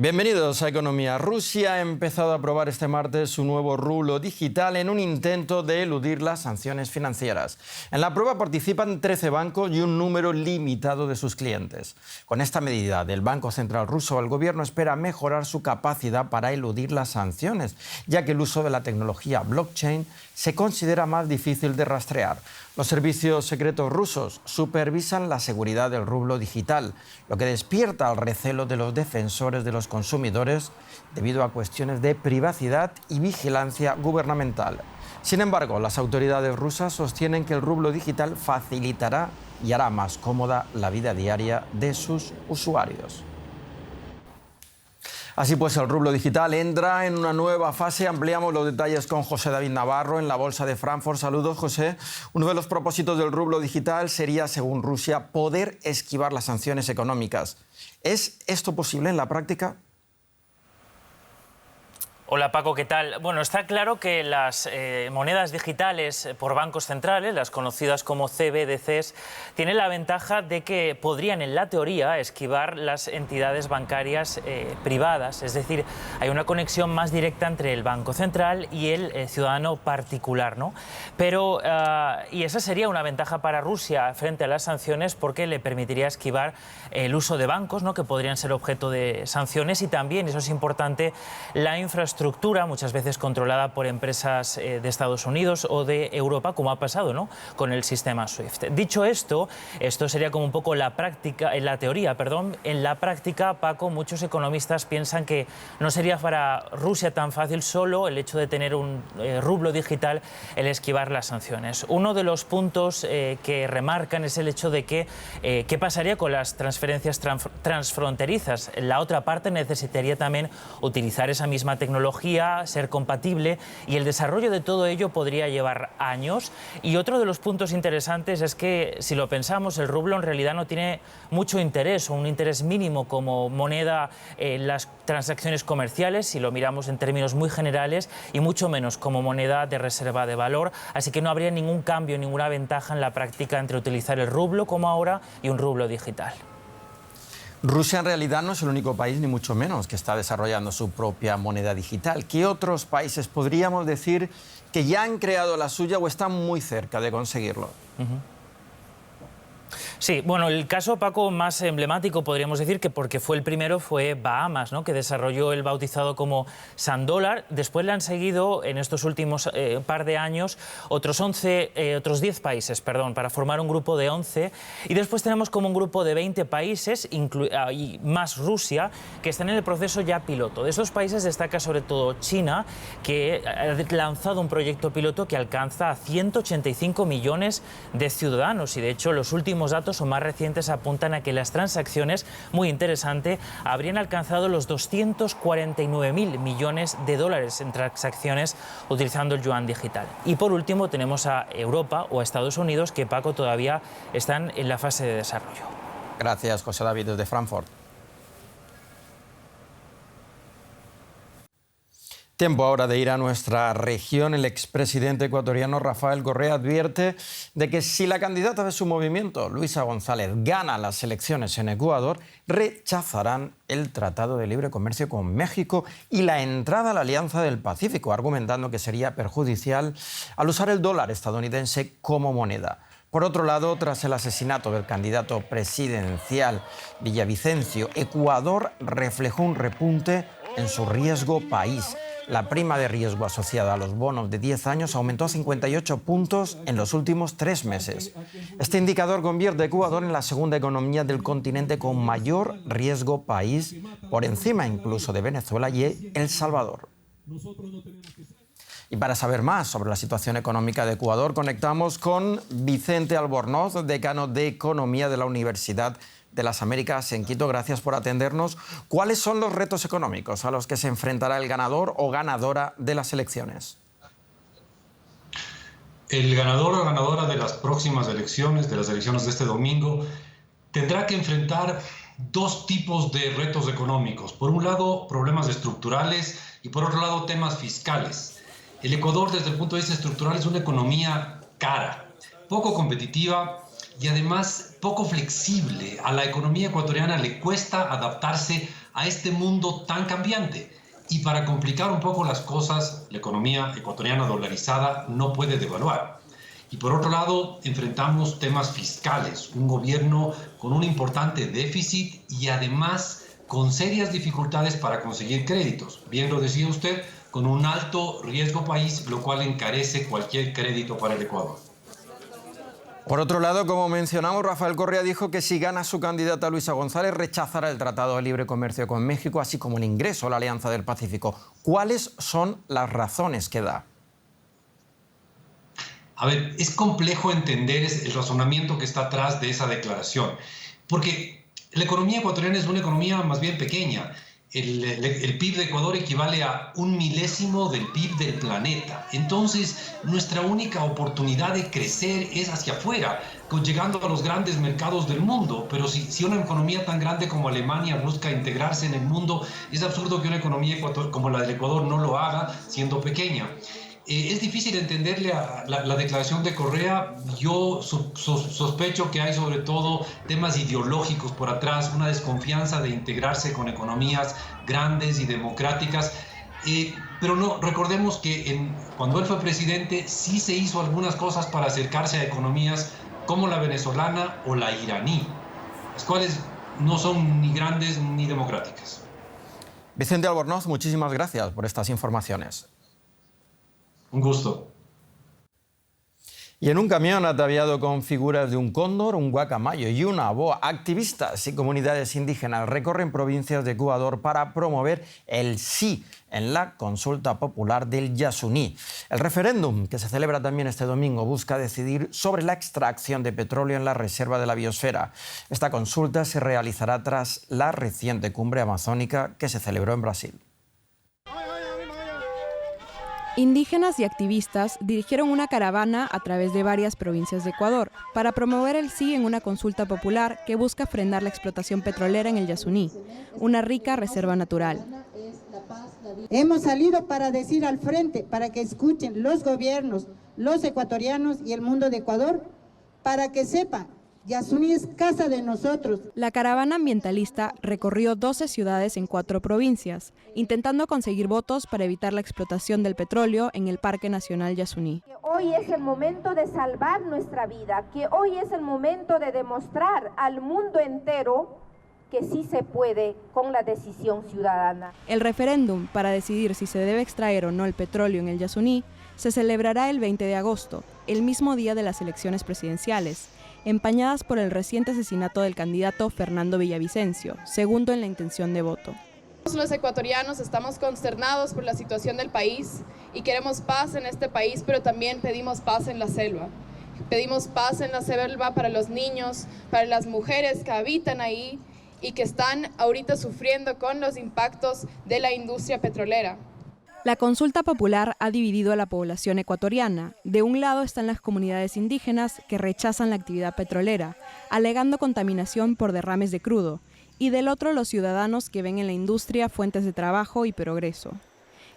Bienvenidos a Economía. Rusia ha empezado a probar este martes su nuevo rublo digital en un intento de eludir las sanciones financieras. En la prueba participan 13 bancos y un número limitado de sus clientes. Con esta medida del Banco Central ruso, el gobierno espera mejorar su capacidad para eludir las sanciones, ya que el uso de la tecnología blockchain se considera más difícil de rastrear. Los servicios secretos rusos supervisan la seguridad del rublo digital, lo que despierta el recelo de los defensores de los consumidores debido a cuestiones de privacidad y vigilancia gubernamental. Sin embargo, las autoridades rusas sostienen que el rublo digital facilitará y hará más cómoda la vida diaria de sus usuarios. Así pues, el rublo digital entra en una nueva fase. Ampliamos los detalles con José David Navarro en la Bolsa de Frankfurt. Saludos, José. Uno de los propósitos del rublo digital sería, según Rusia, poder esquivar las sanciones económicas. ¿Es esto posible en la práctica? Hola Paco, ¿qué tal? Bueno, está claro que las monedas digitales por bancos centrales, las conocidas como CBDCs, tienen la ventaja de que podrían, en la teoría, esquivar las entidades bancarias privadas. Es decir, hay una conexión más directa entre el Banco Central y el ciudadano particular, ¿no? Pero, y esa sería una ventaja para Rusia frente a las sanciones, porque le permitiría esquivar el uso de bancos, ¿no?, que podrían ser objeto de sanciones, y también, eso es importante, la infraestructura, muchas veces controlada por empresas de Estados Unidos o de Europa, como ha pasado, ¿no?, con el sistema SWIFT. Dicho esto, esto sería como un poco la práctica, en la teoría, perdón. En la práctica, Paco, muchos economistas piensan que no sería para Rusia tan fácil solo el hecho de tener un rublo digital, el esquivar las sanciones. Uno de los puntos que remarcan es el hecho de que qué pasaría con las transferencias transfronterizas. La otra parte necesitaría también utilizar esa misma tecnología, ser compatible, y el desarrollo de todo ello podría llevar años. Y otro de los puntos interesantes es que, si lo pensamos, el rublo en realidad no tiene mucho interés, o un interés mínimo como moneda en las transacciones comerciales, si lo miramos en términos muy generales, y mucho menos como moneda de reserva de valor. Así que no habría ningún cambio, ninguna ventaja en la práctica entre utilizar el rublo como ahora y un rublo digital. Rusia en realidad no es el único país, ni mucho menos, que está desarrollando su propia moneda digital. ¿Qué otros países podríamos decir que ya han creado la suya o están muy cerca de conseguirlo? Sí, bueno, el caso, Paco, más emblemático, podríamos decir, que porque fue el primero, fue Bahamas, ¿no?, que desarrolló el bautizado como Sand-Dollar. Después le han seguido en estos últimos par de años otros 10 países, perdón, para formar un grupo de 11. Y después tenemos como un grupo de 20 países, y más Rusia, que están en el proceso ya piloto. De estos países destaca sobre todo China, que ha lanzado un proyecto piloto que alcanza a 185 millones de ciudadanos. Y de hecho, los últimos datos o más recientes apuntan a que las transacciones, muy interesante, habrían alcanzado los 249.000 millones de dólares en transacciones utilizando el yuan digital. Y por último tenemos a Europa o a Estados Unidos, que, Paco, todavía están en la fase de desarrollo. Gracias, José David, desde Frankfurt. Tiempo ahora de ir a nuestra región. El expresidente ecuatoriano Rafael Correa advierte de que si la candidata de su movimiento, Luisa González, gana las elecciones en Ecuador, rechazarán el Tratado de Libre Comercio con México y la entrada a la Alianza del Pacífico, argumentando que sería perjudicial al usar el dólar estadounidense como moneda. Por otro lado, tras el asesinato del candidato presidencial Villavicencio, Ecuador reflejó un repunte en su riesgo país. La prima de riesgo asociada a los bonos de 10 años aumentó a 58 puntos en los últimos 3 meses. Este indicador convierte a Ecuador en la segunda economía del continente con mayor riesgo país, por encima incluso de Venezuela y El Salvador. Y para saber más sobre la situación económica de Ecuador, conectamos con Vicente Albornoz, decano de Economía de la Universidad de las Américas en Quito. Gracias por atendernos. ¿Cuáles son los retos económicos a los que se enfrentará el ganador o ganadora de las elecciones? El ganador o ganadora de las próximas elecciones, de las elecciones de este domingo, tendrá que enfrentar dos tipos de retos económicos. Por un lado, problemas estructurales, y por otro lado, temas fiscales. El Ecuador, desde el punto de vista estructural, es una economía cara, poco competitiva, y además poco flexible. A la economía ecuatoriana le cuesta adaptarse a este mundo tan cambiante. Y para complicar un poco las cosas, la economía ecuatoriana dolarizada no puede devaluar. Y por otro lado, enfrentamos temas fiscales, un gobierno con un importante déficit y además con serias dificultades para conseguir créditos. Bien lo decía usted, con un alto riesgo país, lo cual encarece cualquier crédito para el Ecuador. Por otro lado, como mencionamos, Rafael Correa dijo que si gana su candidata Luisa González rechazará el Tratado de Libre Comercio con México, así como el ingreso a la Alianza del Pacífico. ¿Cuáles son las razones que da? A ver, es complejo entender el razonamiento que está atrás de esa declaración, porque la economía ecuatoriana es una economía más bien pequeña. El PIB de Ecuador equivale a 1/1000 del PIB del planeta. Entonces, nuestra única oportunidad de crecer es hacia afuera, llegando a los grandes mercados del mundo. Pero si una economía tan grande como Alemania busca integrarse en el mundo, es absurdo que una economía como la del Ecuador no lo haga siendo pequeña. Es difícil entenderle a la declaración de Correa. Yo sospecho que hay sobre todo temas ideológicos por atrás, una desconfianza de integrarse con economías grandes y democráticas. Pero no, recordemos que cuando él fue presidente sí se hizo algunas cosas para acercarse a economías como la venezolana o la iraní, las cuales no son ni grandes ni democráticas. Vicente Albornoz, muchísimas gracias por estas informaciones. Un gusto. Y en un camión ataviado con figuras de un cóndor, un guacamayo y una boa, activistas y comunidades indígenas recorren provincias de Ecuador para promover el sí en la consulta popular del Yasuní. El referéndum, que se celebra también este domingo, busca decidir sobre la extracción de petróleo en la reserva de la biosfera. Esta consulta se realizará tras la reciente cumbre amazónica que se celebró en Brasil. Indígenas y activistas dirigieron una caravana a través de varias provincias de Ecuador para promover el sí en una consulta popular que busca frenar la explotación petrolera en el Yasuní, una rica reserva natural. Hemos salido para decir al frente, para que escuchen los gobiernos, los ecuatorianos y el mundo de Ecuador, para que sepan, Yasuní es casa de nosotros. La caravana ambientalista recorrió 12 ciudades en 4 provincias, intentando conseguir votos para evitar la explotación del petróleo en el Parque Nacional Yasuní. Hoy es el momento de salvar nuestra vida, que hoy es el momento de demostrar al mundo entero que sí se puede con la decisión ciudadana. El referéndum para decidir si se debe extraer o no el petróleo en el Yasuní se celebrará el 20 de agosto, el mismo día de las elecciones presidenciales, empañadas por el reciente asesinato del candidato Fernando Villavicencio, segundo en la intención de voto. Los ecuatorianos estamos consternados por la situación del país y queremos paz en este país, pero también pedimos paz en la selva. Pedimos paz en la selva para los niños, para las mujeres que habitan ahí y que están ahorita sufriendo con los impactos de la industria petrolera. La consulta popular ha dividido a la población ecuatoriana. De un lado están las comunidades indígenas que rechazan la actividad petrolera, alegando contaminación por derrames de crudo, y del otro los ciudadanos que ven en la industria fuentes de trabajo y progreso.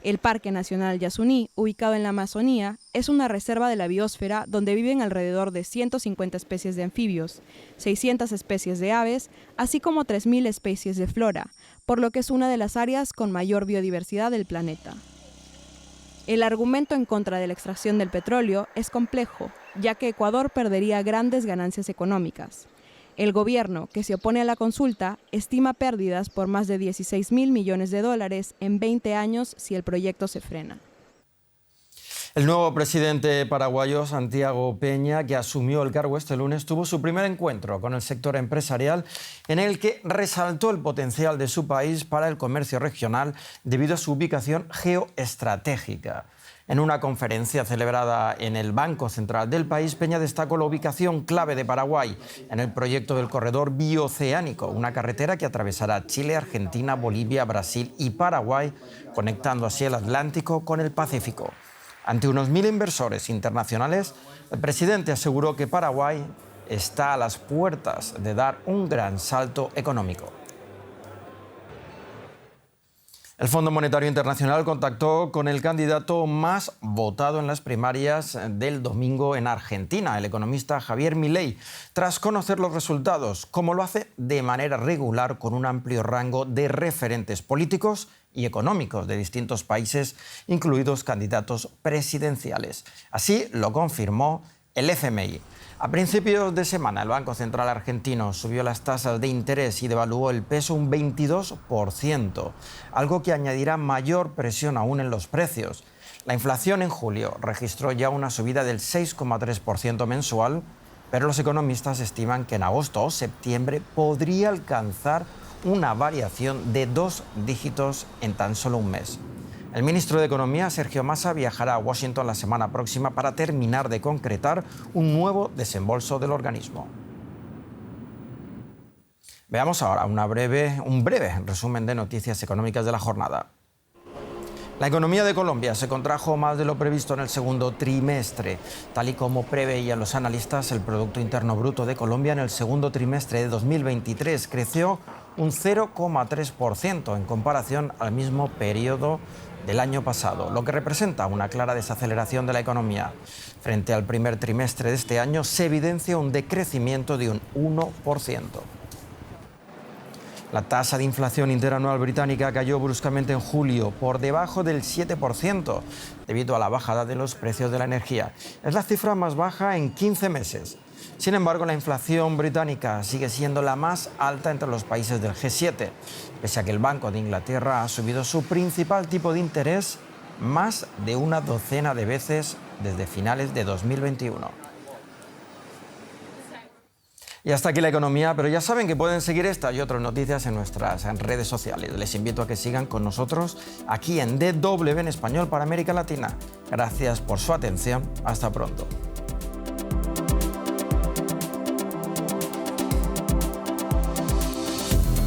El Parque Nacional Yasuní, ubicado en la Amazonía, es una reserva de la biosfera donde viven alrededor de 150 especies de anfibios, 600 especies de aves, así como 3.000 especies de flora, por lo que es una de las áreas con mayor biodiversidad del planeta. El argumento en contra de la extracción del petróleo es complejo, ya que Ecuador perdería grandes ganancias económicas. El gobierno, que se opone a la consulta, estima pérdidas por más de $16.000 millones en 20 años si el proyecto se frena. El nuevo presidente paraguayo, Santiago Peña, que asumió el cargo este lunes, tuvo su primer encuentro con el sector empresarial en el que resaltó el potencial de su país para el comercio regional debido a su ubicación geoestratégica. En una conferencia celebrada en el Banco Central del país, Peña destacó la ubicación clave de Paraguay en el proyecto del Corredor Bioceánico, una carretera que atravesará Chile, Argentina, Bolivia, Brasil y Paraguay, conectando así el Atlántico con el Pacífico. Ante unos 1.000 inversores internacionales, el presidente aseguró que Paraguay está a las puertas de dar un gran salto económico. El Fondo Monetario Internacional contactó con el candidato más votado en las primarias del domingo en Argentina, el economista Javier Milei, tras conocer los resultados, como lo hace de manera regular con un amplio rango de referentes políticos y económicos de distintos países, incluidos candidatos presidenciales. Así lo confirmó el FMI. A principios de semana, el Banco Central argentino subió las tasas de interés y devaluó el peso un 22%, algo que añadirá mayor presión aún en los precios. La inflación en julio registró ya una subida del 6,3% mensual, pero los economistas estiman que en agosto o septiembre podría alcanzar una variación de 2 dígitos en tan solo un mes. El ministro de Economía, Sergio Massa, viajará a Washington la semana próxima para terminar de concretar un nuevo desembolso del organismo. Veamos ahora un breve resumen de noticias económicas de la jornada. La economía de Colombia se contrajo más de lo previsto en el segundo trimestre. Tal y como preveían los analistas, el Producto Interno Bruto de Colombia en el segundo trimestre de 2023 creció un 0,3% en comparación al mismo periodo del año pasado, lo que representa una clara desaceleración de la economía. Frente al primer trimestre de este año se evidencia un decrecimiento de un 1%. La tasa de inflación interanual británica cayó bruscamente en julio, por debajo del 7%, debido a la bajada de los precios de la energía. Es la cifra más baja en 15 meses. Sin embargo, la inflación británica sigue siendo la más alta entre los países del G7, pese a que el Banco de Inglaterra ha subido su principal tipo de interés más de una docena de veces desde finales de 2021. Y hasta aquí la economía, pero ya saben que pueden seguir esta y otras noticias en nuestras redes sociales. Les invito a que sigan con nosotros aquí en DW en español para América Latina. Gracias por su atención. Hasta pronto.